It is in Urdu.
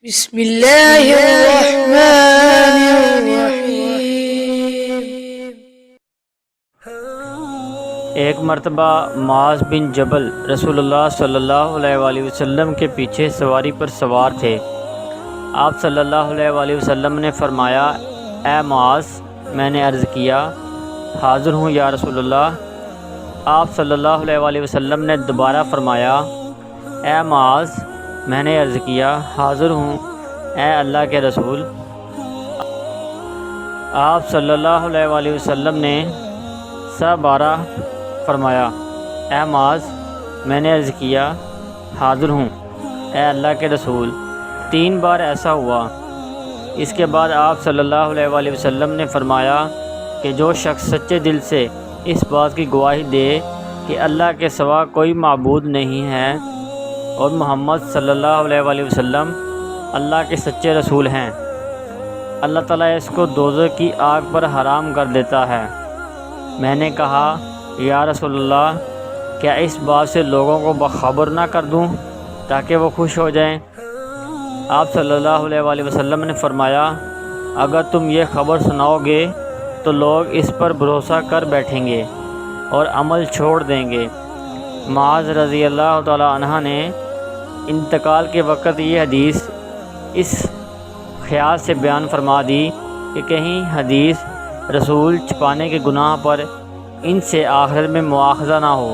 بسم اللہ الرحمن الرحیم۔ ایک مرتبہ معاذ بن جبل رسول اللہ صلی اللہ علیہ وآلہ وسلم کے پیچھے سواری پر سوار تھے۔ آپ صلی اللہ علیہ وآلہ وسلم نے فرمایا، اے معاذ، میں نے عرض کیا، حاضر ہوں یا رسول اللہ۔ آپ صلی اللہ علیہ وآلہ وسلم نے دوبارہ فرمایا، اے معاذ، میں نے عرض کیا، حاضر ہوں اے اللہ کے رسول۔ آپ صلی اللہ علیہ وآلہ وسلم نے بارہ فرمایا، اے معاذ، میں نے عرض کیا، حاضر ہوں اے اللہ کے رسول۔ 3 بار ایسا ہوا۔ اس کے بعد آپ صلی اللہ علیہ وآلہ وسلم نے فرمایا کہ جو شخص سچے دل سے اس بات کی گواہی دے کہ اللہ کے سوا کوئی معبود نہیں ہے اور محمد صلی اللہ علیہ وآلہ وسلم اللہ کے سچے رسول ہیں، اللہ تعالیٰ اس کو دوزخ کی آگ پر حرام کر دیتا ہے۔ میں نے کہا، یا رسول اللہ، کیا اس بات سے لوگوں کو باخبر نہ کر دوں تاکہ وہ خوش ہو جائیں؟ آپ صلی اللہ علیہ وآلہ وسلم نے فرمایا، اگر تم یہ خبر سناؤ گے تو لوگ اس پر بھروسہ کر بیٹھیں گے اور عمل چھوڑ دیں گے۔ معاذ رضی اللہ تعالی عنہ نے انتقال کے وقت یہ حدیث اس خیال سے بیان فرما دی کہ کہیں حدیث رسول چھپانے کے گناہ پر ان سے آخرت میں مواخذہ نہ ہو۔